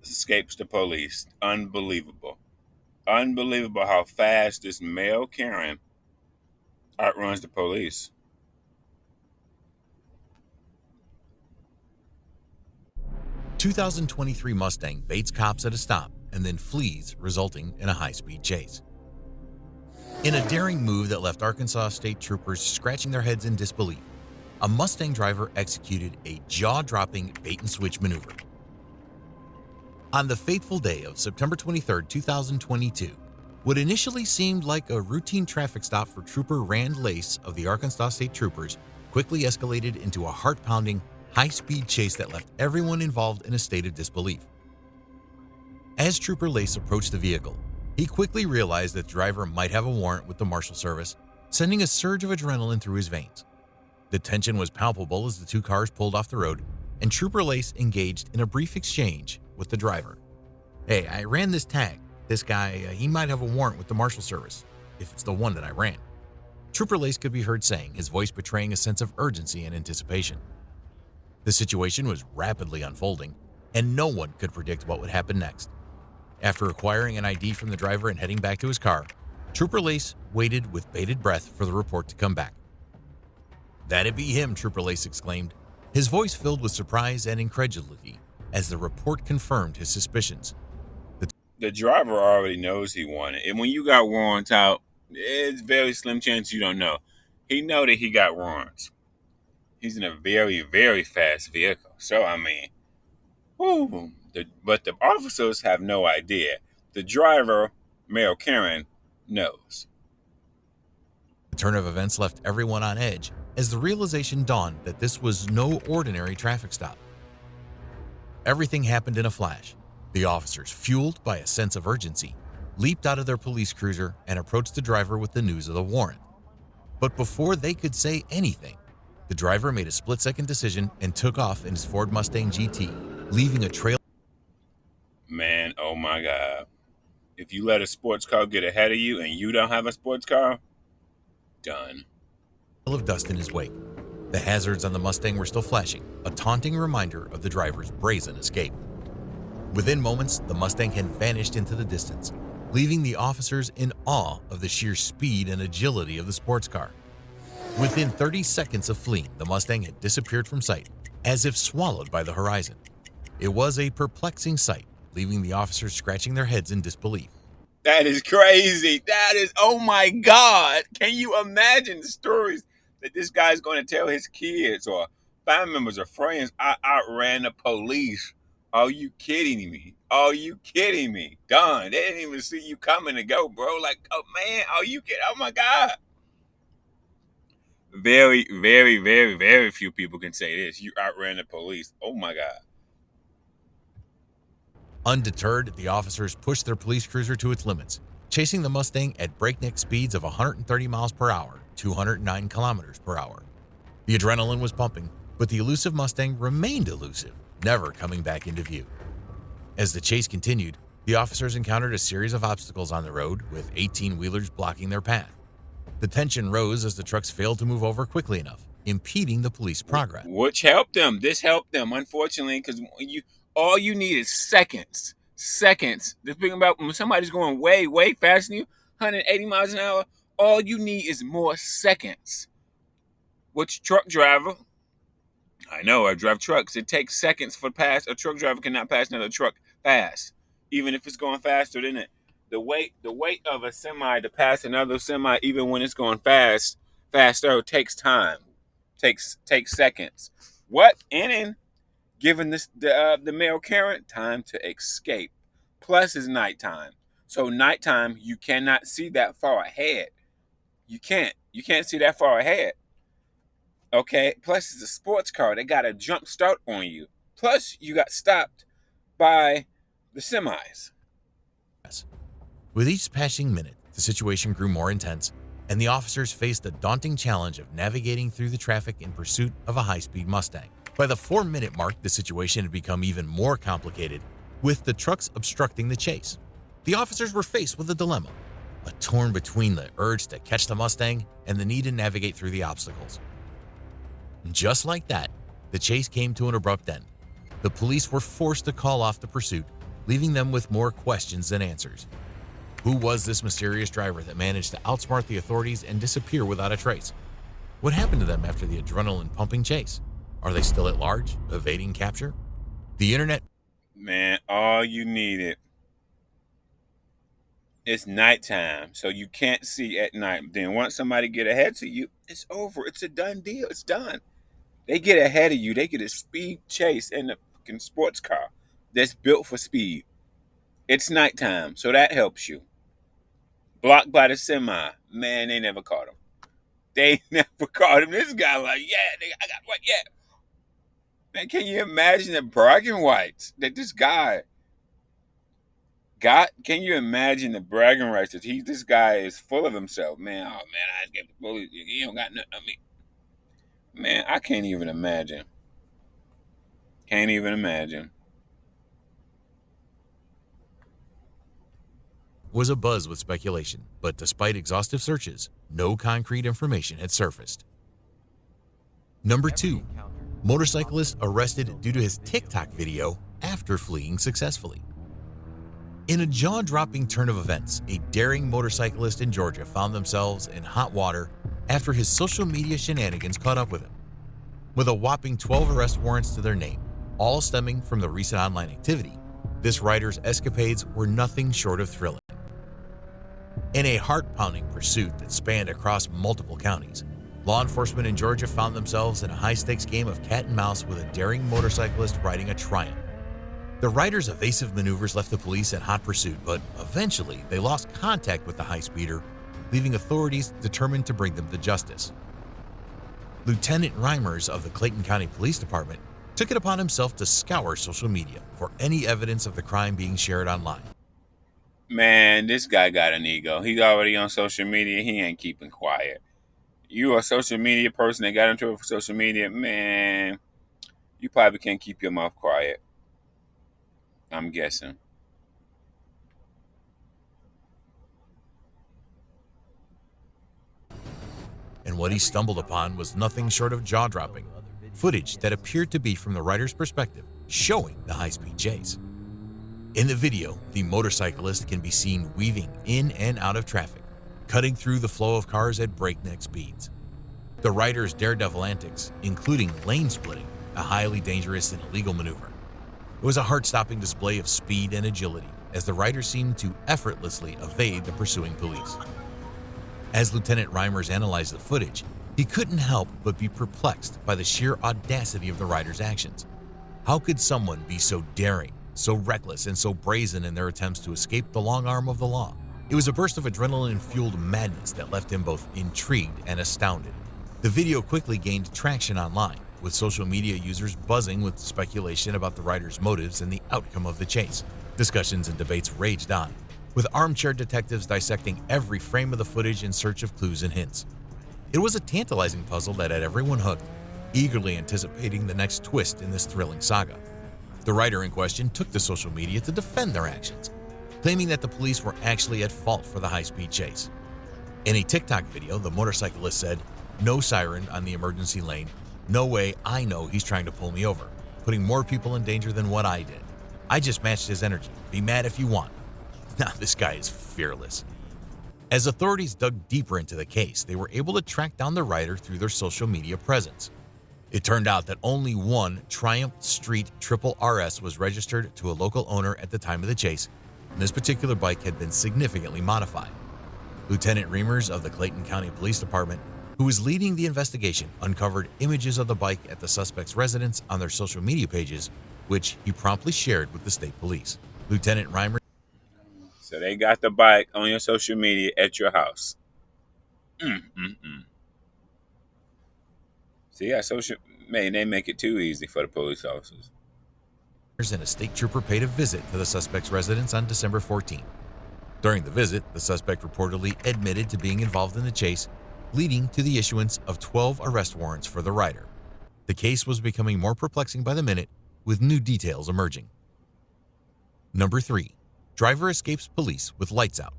escapes the police. Unbelievable. Unbelievable how fast this male Karen outruns the police. 2023 Mustang baits cops at a stop and then flees, resulting in a high-speed chase. In a daring move that left Arkansas State Troopers scratching their heads in disbelief, a Mustang driver executed a jaw-dropping bait-and-switch maneuver. On the fateful day of September 23, 2022, what initially seemed like a routine traffic stop for Trooper Rand Lace of the Arkansas State Troopers quickly escalated into a heart-pounding, high-speed chase that left everyone involved in a state of disbelief. As Trooper Lace approached the vehicle, he quickly realized that the driver might have a warrant with the Marshal Service, sending a surge of adrenaline through his veins. The tension was palpable as the two cars pulled off the road, and Trooper Lace engaged in a brief exchange with the driver. "Hey, I ran this tag. This guy, he might have a warrant with the Marshal Service, if it's the one that I ran." Trooper Lace could be heard saying, his voice betraying a sense of urgency and anticipation. The situation was rapidly unfolding, and no one could predict what would happen next. After acquiring an ID from the driver and heading back to his car, Trooper Lace waited with bated breath for the report to come back. "That'd be him," Trooper Lace exclaimed, his voice filled with surprise and incredulity as the report confirmed his suspicions. The driver already knows he won it. And when you got warrants out, it's very slim chance you don't know. He know that he got warrants. He's in a very, very fast vehicle. So, I mean, whoo. But the officers have no idea. The driver, male Karen, knows. The turn of events left everyone on edge as the realization dawned that this was no ordinary traffic stop. Everything happened in a flash. The officers, fueled by a sense of urgency, leaped out of their police cruiser and approached the driver with the news of the warrant. But before they could say anything, the driver made a split-second decision and took off in his Ford Mustang GT, leaving a trail. Man, oh my God. If you let a sports car get ahead of you and you don't have a sports car, done. Of dust in his wake. The hazards on the Mustang were still flashing, a taunting reminder of the driver's brazen escape. Within moments, the Mustang had vanished into the distance, leaving the officers in awe of the sheer speed and agility of the sports car. Within 30 seconds of fleeing, the Mustang had disappeared from sight, as if swallowed by the horizon. It was a perplexing sight, leaving the officers scratching their heads in disbelief. That is crazy. That is, oh my God. Can you imagine the stories that this guy's going to tell his kids or family members or friends? "I outran the police." Are you kidding me? Are you kidding me? Done. They didn't even see you coming to go, bro. Like, oh man, are you kidding? Oh my God. Very, very, very, very few people can say this. You outran the police. Oh my God. Undeterred, the officers pushed their police cruiser to its limits, chasing the Mustang at breakneck speeds of 130 miles per hour, 209 kilometers per hour. The adrenaline was pumping, but the elusive Mustang remained elusive, never coming back into view. As the chase continued, the officers encountered a series of obstacles on the road, with 18-wheelers blocking their path. The tension rose as the trucks failed to move over quickly enough, impeding the police progress. Which helped them. This helped them, unfortunately, because all you need is seconds. Seconds. The thing about when somebody's going way, way faster than you, 180 miles an hour, all you need is more seconds. Which truck driver? I know, I drive trucks. It takes seconds for pass. A truck driver cannot pass another truck fast, even if it's going faster than it. The weight of a semi to pass another semi, even when it's going faster, takes time. Takes seconds. What? And giving the male Karen time to escape. Plus is nighttime. So nighttime, you cannot see that far ahead. You can't see that far ahead. Okay? Plus it's a sports car. They got a jump start on you. Plus you got stopped by the semis. With each passing minute, the situation grew more intense, and the officers faced the daunting challenge of navigating through the traffic in pursuit of a high-speed Mustang. By the 4-minute mark, the situation had become even more complicated, with the trucks obstructing the chase. The officers were faced with a dilemma, torn between the urge to catch the Mustang and the need to navigate through the obstacles. Just like that, the chase came to an abrupt end. The police were forced to call off the pursuit, leaving them with more questions than answers. Who was this mysterious driver that managed to outsmart the authorities and disappear without a trace? What happened to them after the adrenaline-pumping chase? Are they still at large, evading capture? The internet... Man, all you needed is nighttime, so you can't see at night. Then once somebody get ahead to you, it's over. It's a done deal. It's done. They get ahead of you. They get a speed chase in a fucking sports car that's built for speed. It's nighttime, so that helps you. Blocked by the semi. Man, they never caught him. They never caught him. This guy like, yeah, I got what? Yeah. Man, can you imagine the bragging rights that this guy got? Can you imagine the bragging rights that this guy is full of himself? Man, oh man, I just gave the police. He don't got nothing on me. Man, I can't even imagine. Can't even imagine. Was abuzz with speculation, but despite exhaustive searches, no concrete information had surfaced. Number 2. Motorcyclist arrested due to his TikTok video after fleeing successfully. In a jaw-dropping turn of events, a daring motorcyclist in Georgia found themselves in hot water after his social media shenanigans caught up with him. With a whopping 12 arrest warrants to their name, all stemming from the recent online activity, this rider's escapades were nothing short of thrilling. In a heart-pounding pursuit that spanned across multiple counties, law enforcement in Georgia found themselves in a high-stakes game of cat and mouse with a daring motorcyclist riding a Triumph. The rider's evasive maneuvers left the police in hot pursuit, but eventually they lost contact with the high-speeder, leaving authorities determined to bring them to justice. Lieutenant Reimers of the Clayton County Police Department took it upon himself to scour social media for any evidence of the crime being shared online. Man, this guy got an ego. He's already on social media. He ain't keeping quiet. You a social media person that got into it for social media, man, you probably can't keep your mouth quiet. I'm guessing. And what he stumbled upon was nothing short of jaw-dropping. Footage that appeared to be from the rider's perspective, showing the high-speed chase. In the video, the motorcyclist can be seen weaving in and out of traffic, cutting through the flow of cars at breakneck speeds. The rider's daredevil antics, including lane splitting, a highly dangerous and illegal maneuver. It was a heart-stopping display of speed and agility as the rider seemed to effortlessly evade the pursuing police. As Lieutenant Reimers analyzed the footage, he couldn't help but be perplexed by the sheer audacity of the rider's actions. How could someone be so daring, so reckless, and so brazen in their attempts to escape the long arm of the law? It was a burst of adrenaline-fueled madness that left him both intrigued and astounded. The video quickly gained traction online, with social media users buzzing with speculation about the rider's motives and the outcome of the chase. Discussions and debates raged on, with armchair detectives dissecting every frame of the footage in search of clues and hints. It was a tantalizing puzzle that had everyone hooked, eagerly anticipating the next twist in this thrilling saga. The rider in question took to social media to defend their actions, claiming that the police were actually at fault for the high-speed chase. In a TikTok video, the motorcyclist said, "No siren on the emergency lane. No way, I know he's trying to pull me over, putting more people in danger than what I did. I just matched his energy. Be mad if you want." Now this guy is fearless. As authorities dug deeper into the case, they were able to track down the rider through their social media presence. It turned out that only one Triumph Street Triple RS was registered to a local owner at the time of the chase, and this particular bike had been significantly modified. Lieutenant Reimers of the Clayton County Police Department, who was leading the investigation, uncovered images of the bike at the suspect's residence on their social media pages, which he promptly shared with the state police. Lieutenant Reimers. So they got the bike on your social media at your house. See, they make it too easy for the police officers. And a state trooper paid a visit to the suspect's residence on December 14. During the visit, the suspect reportedly admitted to being involved in the chase, leading to the issuance of 12 arrest warrants for the rider. The case was becoming more perplexing by the minute, with new details emerging. Number 3. Driver escapes police with lights out.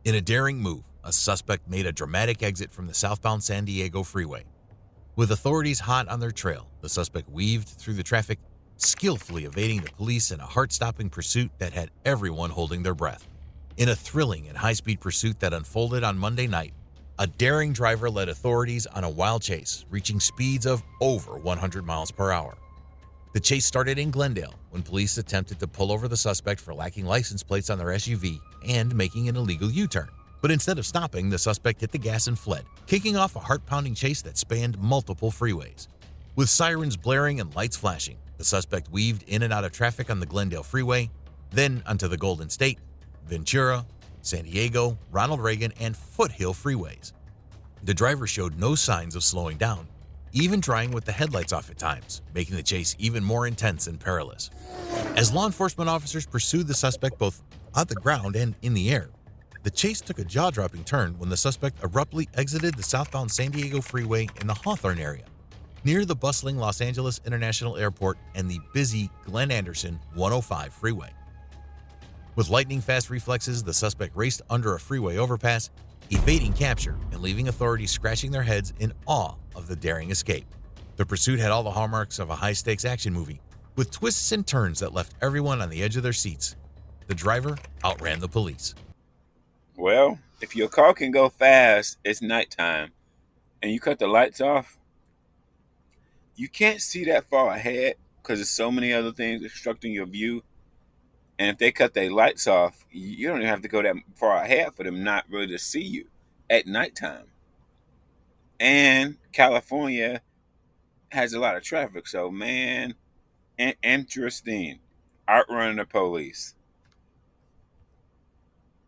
In a daring move, a suspect made a dramatic exit from the southbound San Diego freeway. With authorities hot on their trail, the suspect weaved through the traffic, skillfully evading the police in a heart-stopping pursuit that had everyone holding their breath. In a thrilling and high-speed pursuit that unfolded on Monday night, a daring driver led authorities on a wild chase, reaching speeds of over 100 miles per hour. The chase started in Glendale when police attempted to pull over the suspect for lacking license plates on their SUV and making an illegal U-turn. But instead of stopping, the suspect hit the gas and fled, kicking off a heart-pounding chase that spanned multiple freeways. With sirens blaring and lights flashing, the suspect weaved in and out of traffic on the Glendale Freeway, then onto the Golden State, Ventura, San Diego, Ronald Reagan, and Foothill freeways. The driver showed no signs of slowing down, even trying with the headlights off at times, making the chase even more intense and perilous. As law enforcement officers pursued the suspect both on the ground and in the air, the chase took a jaw-dropping turn when the suspect abruptly exited the southbound San Diego freeway in the Hawthorne area, near the bustling Los Angeles International Airport and the busy Glenn Anderson 105 freeway. With lightning-fast reflexes, the suspect raced under a freeway overpass, evading capture and leaving authorities scratching their heads in awe of the daring escape. The pursuit had all the hallmarks of a high-stakes action movie, with twists and turns that left everyone on the edge of their seats. The driver outran the police. Well, if your car can go fast, it's nighttime, and you cut the lights off, you can't see that far ahead because there's so many other things obstructing your view. And if they cut their lights off, you don't even have to go that far ahead for them not really to see you at nighttime. And California has a lot of traffic, so man, interesting. Outrunning the police.